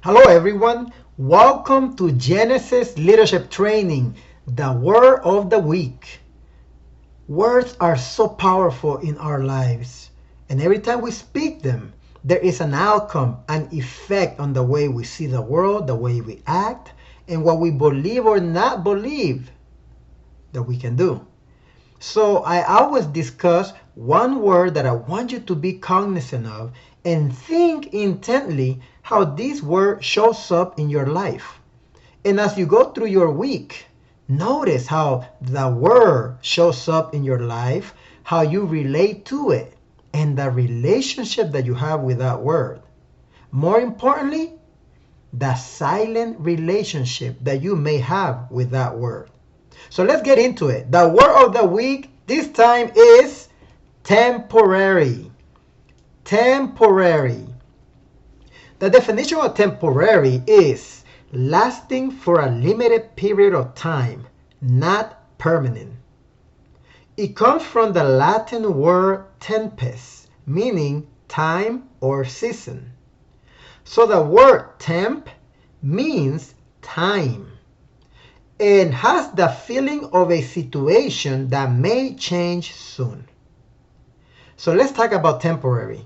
Hello, everyone. Welcome to Genesis Leadership Training, the word of the week. Words are so powerful in our lives, and every time we speak them, there is an outcome, an effect on the way we see the world, the way we act, and what we believe or not believe that we can do. So I always discuss one word that I want you to be cognizant of and think intently how this word shows up in your life. And as you go through your week, notice how the word shows up in your life, how you relate to it, and the relationship that you have with that word. More importantly, the silent relationship that you may have with that word. So let's get into it. The word of the week this time is temporary. Temporary. The definition of temporary is lasting for a limited period of time, not permanent. It comes from the Latin word tempus, meaning time or season. So the word temp means time and has the feeling of a situation that may change soon. So let's talk about temporary.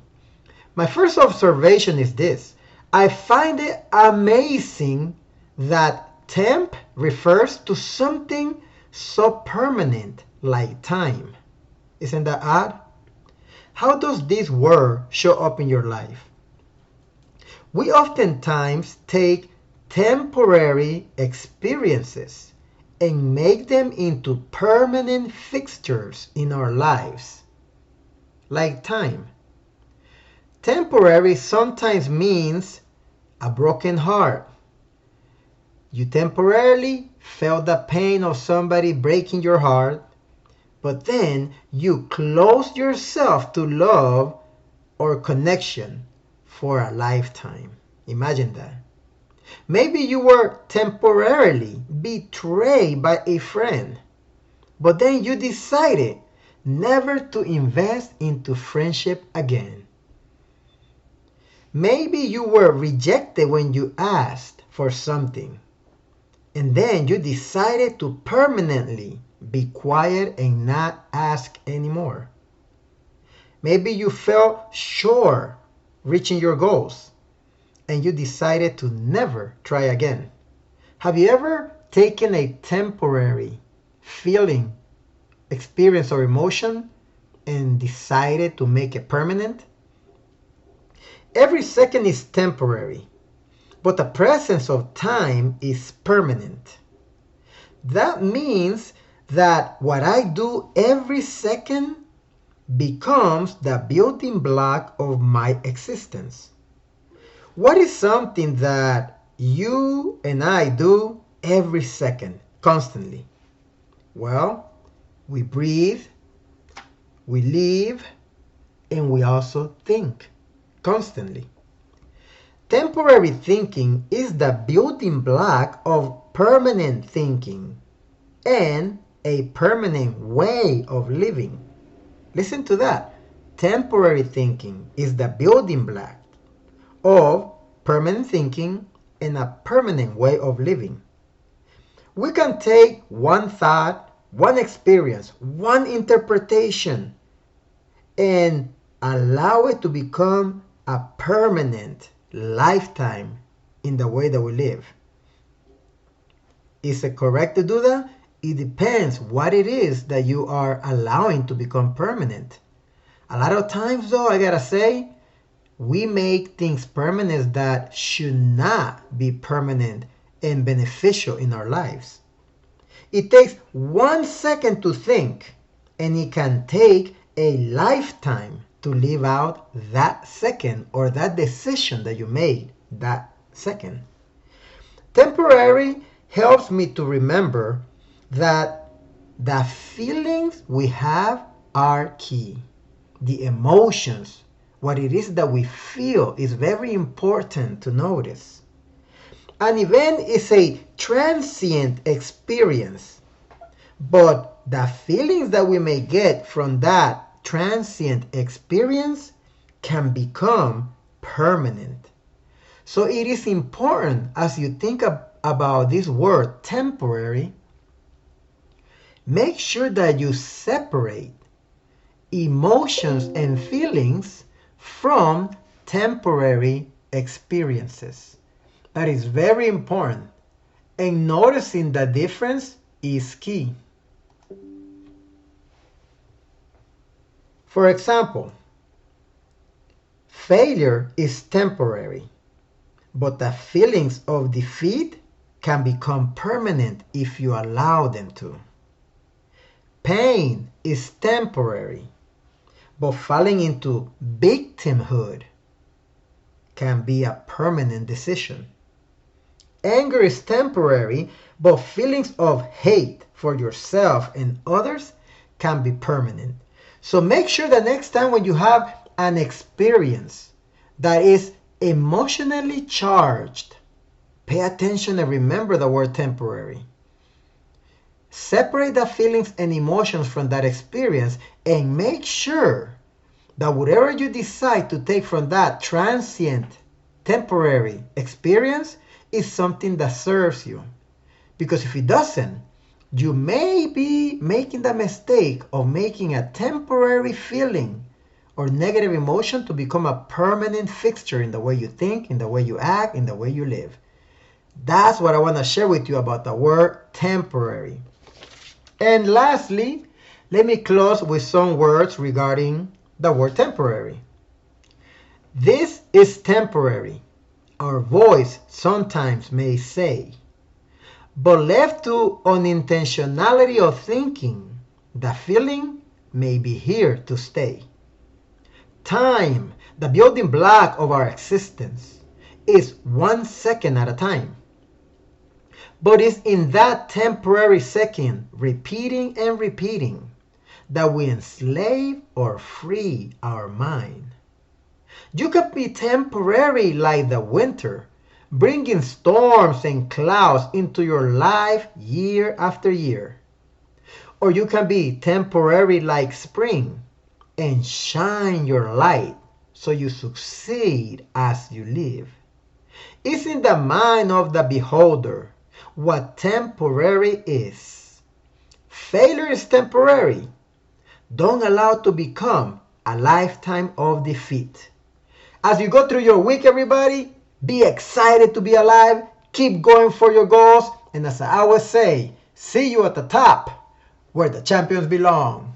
My first observation is this. I find it amazing that temp refers to something so permanent like time. Isn't that odd? How does this word show up in your life? We oftentimes take temporary experiences and make them into permanent fixtures in our lives, like time. Temporary sometimes means a broken heart. You temporarily felt the pain of somebody breaking your heart, but then you closed yourself to love or connection for a lifetime. Imagine that. Maybe you were temporarily betrayed by a friend, but then you decided never to invest into friendship again. Maybe you were rejected when you asked for something, and then you decided to permanently be quiet and not ask anymore. Maybe you felt sure reaching your goals, and you decided to never try again. Have you ever taken a temporary feeling, experience, or emotion and decided to make it permanent? Every second is temporary, but the presence of time is permanent. That means that what I do every second becomes the building block of my existence. What is something that you and I do every second, constantly? Well, we breathe, we live, and we also think constantly. Temporary thinking is the building block of permanent thinking and a permanent way of living. Listen to that. Temporary thinking is the building block of permanent thinking and a permanent way of living. We can take one thought, one experience, one interpretation, and allow it to become a permanent lifetime in the way that we live. Is it correct to do that? It depends what it is that you are allowing to become permanent. A lot of times, though, I gotta say, we make things permanent that should not be permanent and beneficial in our lives. It takes 1 second to think, and it can take a lifetime to live out that second or that decision that you made that second. Temporary helps me to remember that the feelings we have are key. The emotions, what it is that we feel, is very important to notice. An event is a transient experience, but the feelings that we may get from that transient experience can become permanent. So it is important as you think about this word temporary, make sure that you separate emotions and feelings from temporary experiences. That is very important. And noticing the difference is key. For example, failure is temporary, but the feelings of defeat can become permanent if you allow them to. Pain is temporary, but falling into victimhood can be a permanent decision. Anger is temporary, but feelings of hate for yourself and others can be permanent. So make sure that next time when you have an experience that is emotionally charged, pay attention and remember the word temporary. Separate the feelings and emotions from that experience and make sure that whatever you decide to take from that transient, temporary experience is something that serves you. Because if it doesn't, you may be making the mistake of making a temporary feeling or negative emotion to become a permanent fixture in the way you think, in the way you act, in the way you live. That's what I want to share with you about the word temporary. And lastly, let me close with some words regarding the word temporary. This is temporary, our voice sometimes may say. But left to unintentionality of thinking, the feeling may be here to stay. Time, the building block of our existence, is 1 second at a time. But it's in that temporary second, repeating and repeating, that we enslave or free our mind. You can be temporary like the winter, bringing storms and clouds into your life year after year. Or you can be temporary like spring and shine your light so you succeed as you live. It's in the mind of the beholder what temporary is. Failure is temporary. Don't allow it to become a lifetime of defeat. As you go through your week, everybody, be excited to be alive. Keep going for your goals. And as I always say, see you at the top where the champions belong.